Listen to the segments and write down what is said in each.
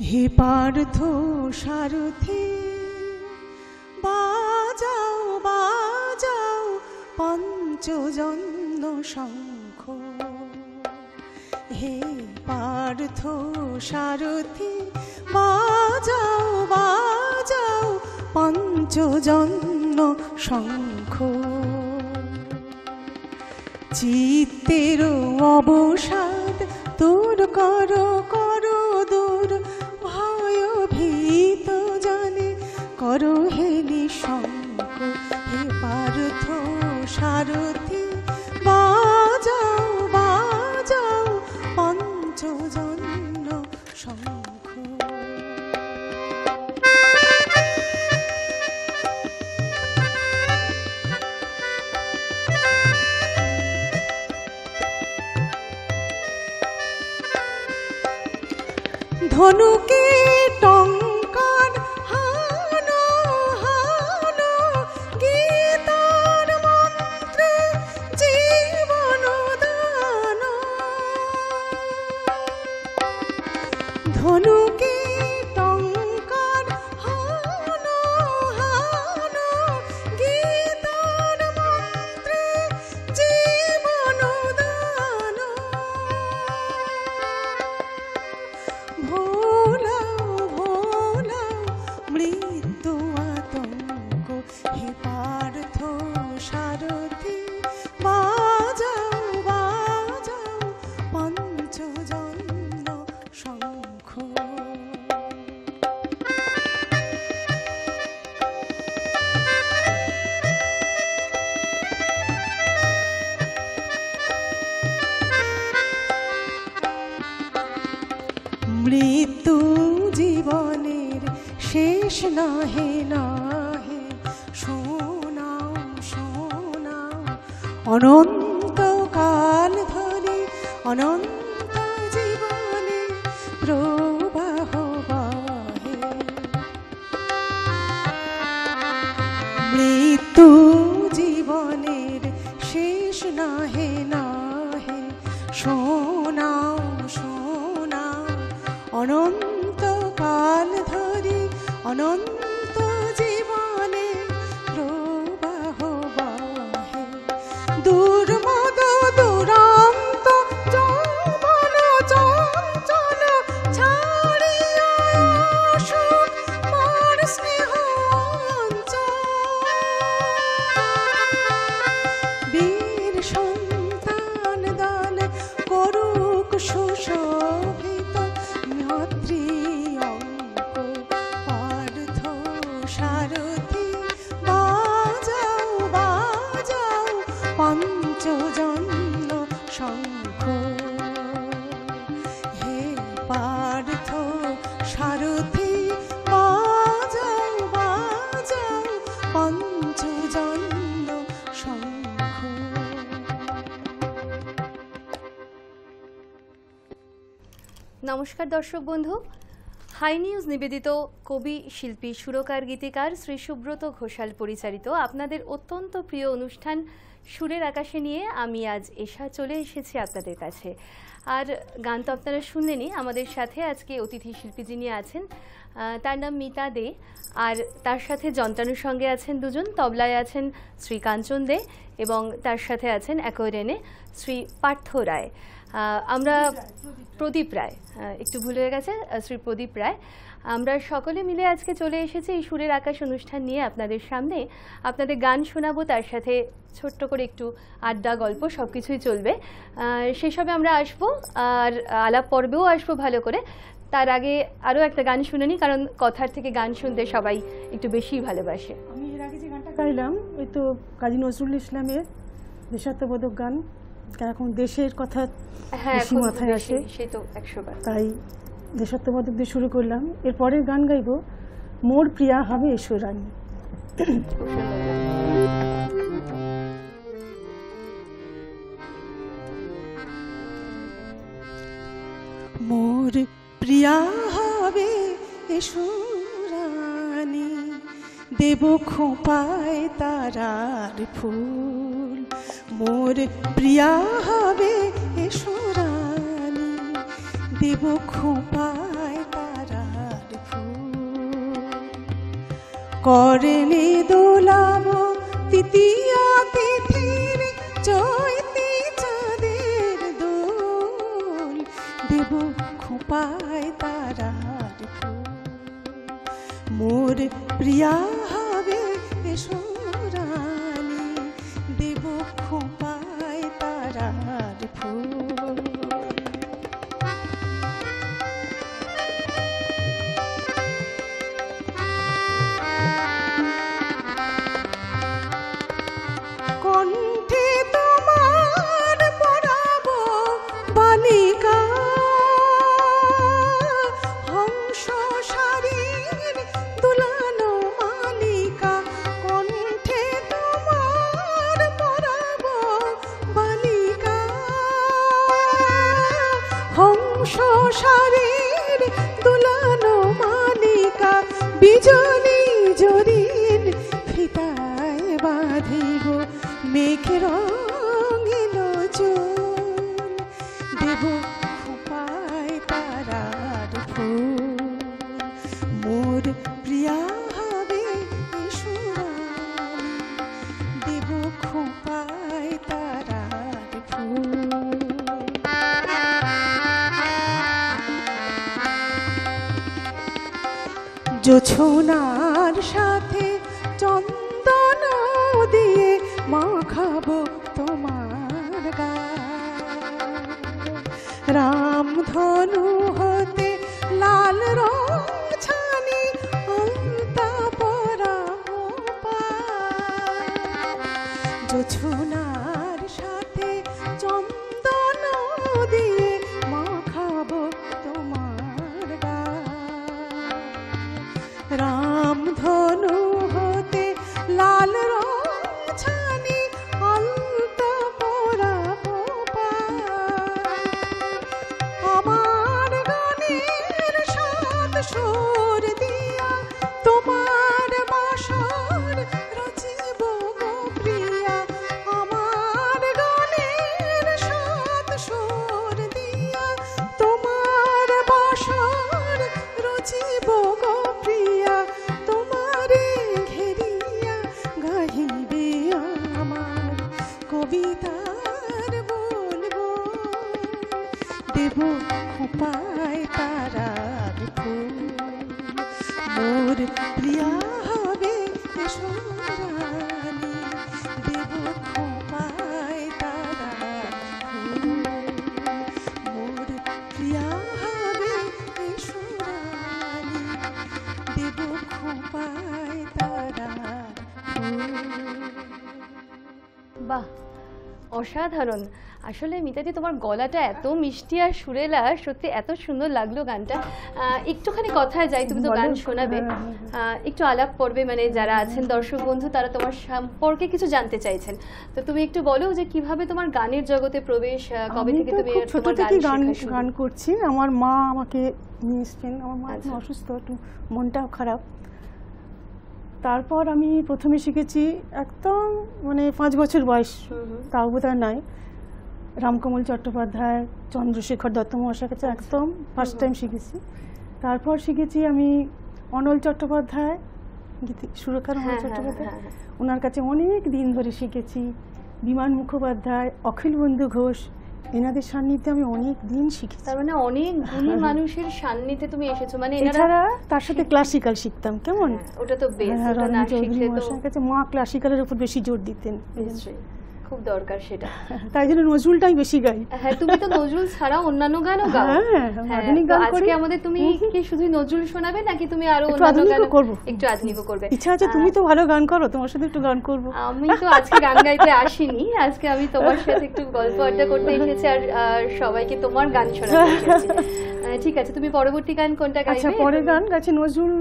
হে পার্থ সারথি বাজাও বাজাও পঞ্চজন্য শঙ্খ। হে পার্থ সারথি বাজাও বাজাও পঞ্চজন্য শঙ্খ। চিত্তের অবসাদ দূর করো করো দূর, ভয় ভীত জানে করো হে নিঃশঙ্ক। হে পার্থ সারথি বাজাও বাজাও পঞ্চজন্য শঙ্খ। ধনুকে টঙ্কার হানো হানো, গীতার মন্ত্রে জীবন দান। ধনুকে টঙ্কার হানো হানো, গীতার মন্ত্রে জীবন দান। ভোলাও ভোলাও মৃত্যু আতঙ্ক। হে পার্থ সারথি বাজাও বাজাও পঞ্চজন্য শঙ্খ। মৃত্যু জীবনের শেষ নাহে নাহে, শোনাও শোনাও অনন্তকাল ধরে অনন্ত জীবনে প্রবাহ বাহে। মৃত্যু জীবনের শেষ নাহে নাহে, শোনাও শোনাও অনন্তকাল ধরে অনন্ত জীবনে প্রবাহ বাহে। দুর্মদ দুরান্ত যৌবন চঞ্চল ছাড়িয়া আসুক মোর স্নেহ অঞ্চল। বীর সন্তান দল করুক সুশোভিত মাতৃ অঙ্ক। পার্থ সারথি বাজাও বাজাও পঞ্চজন্য শঙ্খ। হে পার্থ সারথি বাজাও বাজাও পঞ্চজন্য শঙ্খ। নমস্কার দর্শক বন্ধু, হাই নিউজ নিবেদিত কবি শিল্পী সুরকার গীতিকার শ্রী সুব্রত ঘোষাল পরিচালিত আপনাদের অত্যন্ত প্রিয় অনুষ্ঠান সুরের আকাশে নিয়ে আমি আজ এশা চলে এসেছি আপনাদের কাছে। আর গান তো আপনারা শুনলেনই, আমাদের সাথে আজকে অতিথি শিল্পী যিনি আছেন তার নাম মিতা দে, আর তার সাথে যন্ত্রানুর সঙ্গে আছেন দুজন। তবলায় আছেন শ্রী কাঞ্চন দে এবং তার সাথে আছেন অ্যাকর্ডিয়নে শ্রী পার্থ রায়। আমরা প্রদীপ রায়, একটু ভুল হয়ে গেছে, শ্রী প্রদীপ রায়। আমরা সকলে মিলে আজকে চলে এসেছি এই সুরের আকাশ অনুষ্ঠান নিয়ে আপনাদের সামনে। আপনাদের গান শোনাবো, তার সাথে ছোট্ট করে একটু আড্ডা গল্প সব কিছুই চলবে। সেসবে আমরা আসবো আর আলাপ পর্বেও আসবো ভালো করে। তার আগে আরও একটা গান শুনে নিই, কারণ কথার থেকে গান শুনতে সবাই একটু বেশিই ভালোবাসে। আমি এর আগে যে গানটা গাইলাম ওই তো কাজী নজরুল ইসলামের দেশাত্মবোধক গান। এখন দেশের কথা বেশি মাথায় আসে, সে তো 100 বার, তাই দেশাত্মবোধক দিয়ে শুরু করলাম। এরপরের গান গাইব মোর প্রিয়া হবে এসো রানী। মোর প্রিয়া হবে এসো দেব খোঁপায় তারার ফুল, মোর প্রিয়া হবে এসো রানী, দেব খোঁপায় তারার ফুল। করেনে দোলাব তৃতীয়া তিথির চৈতি চাঁদের দোল, দেব খোঁপায় তারার ফুল, মোর প্রিয়া হবে এসো রানী, দেব খোঁপায় তারার ফুল। কণ্ঠে তোমার পরাবো বালিকা, হংস শাড়ির দুলানো মালিকা, কণ্ঠে তোমার পরাবো বালিকা, হংস শাড়ির দুলানো মালিকা, বিজলি জরির ফিতায় বাঁধিব মেঘ রঙিন চুল, দেব খোঁপায় তারার ফুল, মোর প্রিয়া হবে এসো রানী, দেব খোঁপায় তারার ফুল। জোছনার সাথে চন্দন দিয়ে মাখাবো তোমার গায়ে, রামধনু হতে লাল রং ছানি আলতা পরাবো পায়ে, জোছনার সাথে চন্দন দিয়ে মাখাবো তোমার গায়ে, রামধনু হতে লাল রং ছানি আলতা পরাবো পায়ে, আমার গানের সাত সুর দিয়া তোমার বাসর রচিব গো প্রিয়া, আমার গানের সাত সুর দিয়া তোমার বাসর রচিব গো প্রিয়া, তোমারে ঘেরিয়া গাহিবে আমার কবিতার বলবো, দেব খোঁপায় তারার ফুল, মোর প্রিয়া হবে এসো রানী, দেব খোঁপায় তারার ফুল, মোর প্রিয়া হবে এসো রানী, দেব খোঁপায় তারার ফুল। বাহ, অসাধারণ। আসলে মিতাদি, তোমার গলাটা এত মিষ্টি আর সুরেলা, সত্যি এত সুন্দর লাগলো গানটা। একটুখানি কথায় যাই, তুমি তো গান শোনাবে, একটু আলাপ করবে, মানে যারা আছেন দর্শক বন্ধু তারা তোমার সম্পর্কে কিছু জানতে চাইছেন, তো তুমি একটু বলো যে কিভাবে তোমার গানের জগতে প্রবেশ, কবে থেকে তুমি ছোট তোমার থেকে গান গান করছি। আমার মা আমাকে নিয়ে এসছেন, আমার মা এখন অসুস্থ, একটু মনটাও খারাপ। তারপর আমি প্রথমে শিখেছি একদম মানে 5 বছর বয়স, তাও বোধহয় নয়, রামকমল চট্টোপাধ্যায়, চন্দ্রশেখর দত্ত মহাশয়ের কাছে একদম ফার্স্ট টাইম শিখেছি। তারপর শিখেছি আমি অনল চট্টোপাধ্যায়, সুরকার অনল চট্টোপাধ্যায়, ওনার কাছে অনেক দিন ধরে শিখেছি। বিমান মুখোপাধ্যায়, অখিল বন্ধু ঘোষ, এনাদের সান্নিধ্যে আমি অনেক দিন শিখেছি। তার মানে অনেক গুণী মানুষের সান্নিধ্যে তুমি এসেছো। মানে এছাড়া তার সাথে ক্লাসিক্যাল শিখতাম, কেমন ওটা তো বেশ, ওটা না শিখলে তো কাছে মা ক্লাসিক্যালের উপর বেশি জোর দিতেন, খুব দরকার সেটা, তাই জন্য নজরুলটাই বেশি গাই। হ্যাঁ, তুমি তো নজরুল ছাড়াও অন্যান্য গানও গাও। হ্যাঁ, আজকে আমাদের তুমি কি শুধু নজরুল শোনাবে নাকি তুমি আরো অন্যান্য গান করবে? একটু আধুনিক করবে, ইচ্ছা আছে? তুমি তো ভালো গান করো, তোমার সাথে একটু গান করব। আমি তো আজকে গান গাইতে আসিনি, আজকে আমি তোমার সাথে একটু গল্প আড্ডা করতে এসেছি আর সবাইকে তোমার গান শোনাতে এসেছি। ঠিক আছে, তুমি পরবর্তী গান কোনটা গাইবে? আচ্ছা, পরের গান গাইছি নজরুল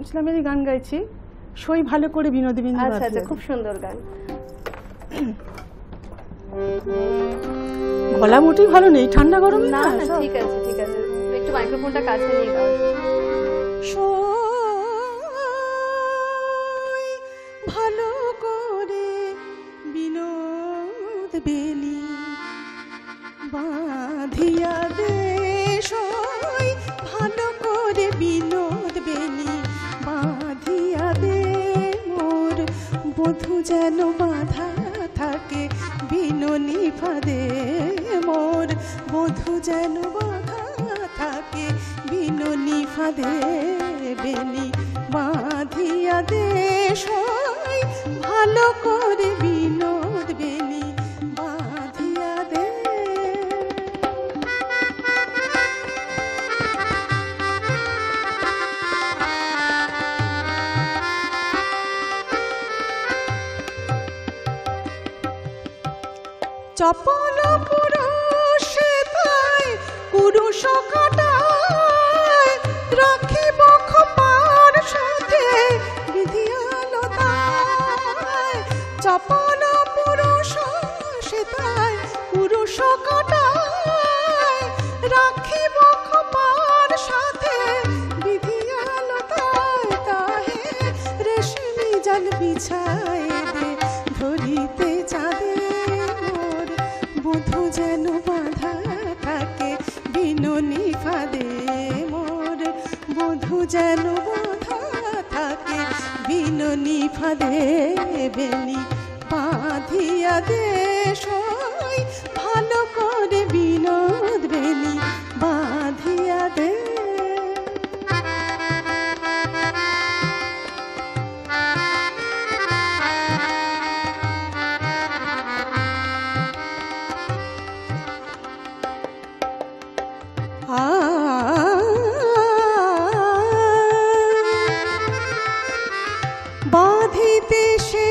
ইসলামেরই গান গাইছি, সই ভালো করে বিনোদ বিন্দু। আচ্ছা আচ্ছা, খুব সুন্দর গান। গলা মোটেই ভালো নেই, ঠান্ডা গরমে না। ঠিক আছে ঠিক আছে, একটু মাইক্রোফোনটা কাছে নিয়ে গাও। বেলি বাঁধিয়া দে সই ভালো করে বিনোদ বেলি বাঁধিয়া দে মোর বধূ যেন বাঁধা থাকে বিননি ফাঁদে মোর বধূ যেন বাঁধা থাকে বিননি ফাঁদে বেলি বাঁধিয়া দে সই ভালো করে বিনোদ বেলি বাঁধিয়া দে। চপল পুরুষ তাই পুরুষ কাটায় রাখিব খোপার সাথে বিধিয়ালো তাই চপল পুরুষ তাই পুরুষ কাটায় রাখিব খোপার সাথে বিধিয়ালো তাই তাহে রেশমি জাল বিছায় দে ধরিতে চাঁদে বধূ যেন বাঁধা থাকে বিননি ফাঁদে মোর বধূ যেন বাঁধা থাকে বিননি ফাঁদে বেলি বাঁধিয়া দে সই ভালো করে বিনোদ বেলি বাঁধিয়া দে। বাঁধিতে সে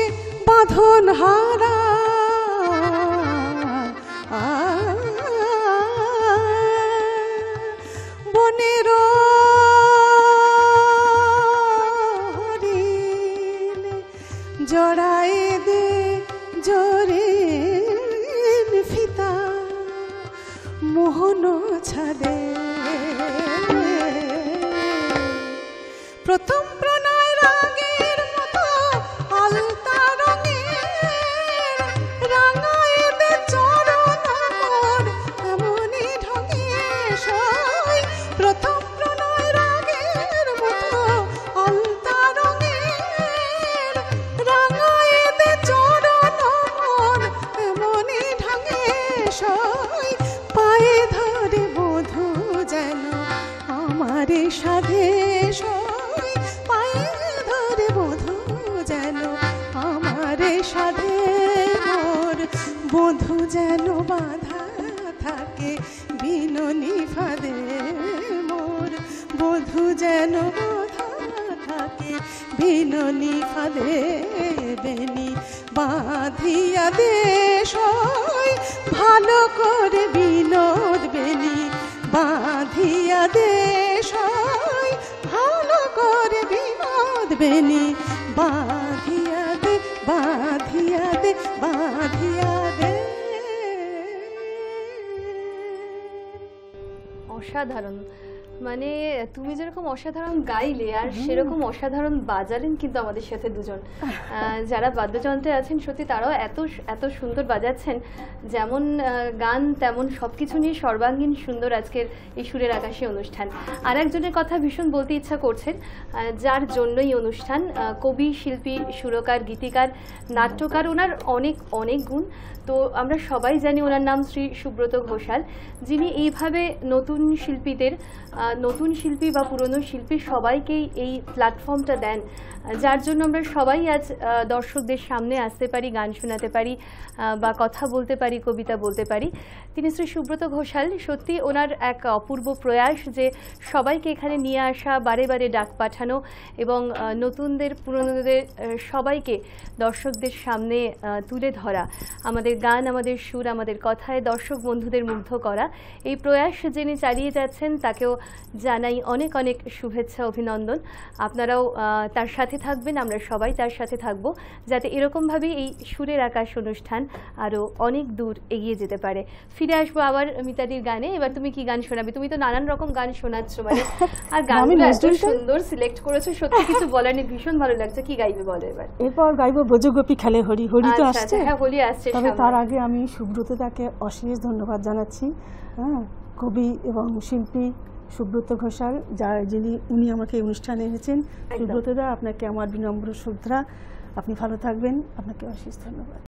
বাঁধন হারা বনের হরিণ জড়ায় দে জোরে ফিতা মোহন ছাদে প্রথম প্রণয় রাগের মতো আলতা রঙের রাঙায় দে চরণ মোর এমনি ঢঙে সই প্রথম প্রণয় রাগের মতো আলতা রঙের রাঙায় দে চরণ মোর এমনি ঢঙে সই পায়ে ধরে বধূ যেন আমারে সাধে সই পায়ে ধরে বধূ যেন আমারে সাধে মোর বধূ যেন বাঁধা থাকে বিননি ফাঁদে মোর বধূ যেন বাঁধা থাকে বিননি ফাঁদে বেলি বাঁধিয়া দে সই ভালো করে বিনোদ বেলি বাঁধিয়া দে সই ভালো করে বিনোদ বেলি বাঁধিয়া দে বাঁধিয়া দে বাঁধিয়া দে। অসাধারণ, মানে তুমি যেরকম অসাধারণ গাইলে আর সেরকম অসাধারণ বাজালেন কিন্তু আমাদের সাথে দুজন যারা বাদ্যযন্ত্রে আছেন, সত্যি তারাও এত এত সুন্দর বাজাচ্ছেন। যেমন গান তেমন সবকিছু নিয়ে সর্বাঙ্গীন সুন্দর আজকের এই সুরের আকাশে অনুষ্ঠান। আর একজনের কথা ভীষণ বলতে ইচ্ছা করছেন, যার জন্যই অনুষ্ঠান, কবি, শিল্পী, সুরকার, গীতিকার, নাট্যকার, ওনার অনেক অনেক গুণ। তো আমরা সবাই জানি ওনার নাম শ্রী সুব্রত ঘোষাল, যিনি এইভাবে নতুন শিল্পীদের, নতুন শিল্পী বা পুরনো শিল্পী সবাইকেই এই প্ল্যাটফর্মটা দেন, যার জন্য আমরা সবাই আজ দর্শকদের সামনে আসতে পারি, গান শোনাতে পারি বা কথা বলতে পারি, কবিতা বলতে পারি। তিনি শ্রী সুব্রত ঘোষাল। সত্যি ওনার এক অপূর্ব প্রয়াস যে সবাইকে এখানে নিয়ে আসা, বারে বারে ডাক পাঠানো এবং নতুনদের পুরনোদের সবাইকে দর্শকদের সামনে তুলে ধরা, আমাদের গান, আমাদের সুর, আমাদের কথায় দর্শক বন্ধুদের মুগ্ধ করা, এই প্রয়াস যিনি চালিয়ে যাচ্ছেন তাকেও জানাই অনেক অনেক শুভেচ্ছা, অভিনন্দন। আপনারাও তার সাথে থাকবেন, আমরা সবাই তার সাথে থাকব, যাতে এরকমভাবেই এই সুরের আকাশ অনুষ্ঠান আরও অনেক দূর এগিয়ে যেতে পারে। ফিরে আসবো আবার মিতালির গানে। এবার তুমি কি গান শোনাবে? তুমি তো নানান রকম গান শোনাচ্ছ, মানে আর গানগুলো এত সুন্দর সিলেক্ট করেছো, সত্যি কিছু বলার নেই, ভীষণ ভালো লাগছে। কি গাইবে বলো এবার? এরপর গাইবো ব্রজগোপী খেলে হরি। হরি তো আসছে, হ্যাঁ হোলি আসছে, তবে তার আগে আমি সুব্রতদাকে অশেষ ধন্যবাদ জানাচ্ছি, হ্যাঁ, কবি এবং শিল্পী সুব্রত ঘোষাল, উনি আমাকে এই অনুষ্ঠানে এনেছেন। সুব্রতদা, আপনাকে আমার বিনম্র শ্রদ্ধা। আপনি ভালো থাকবেন, আপনাকে অশেষ ধন্যবাদ।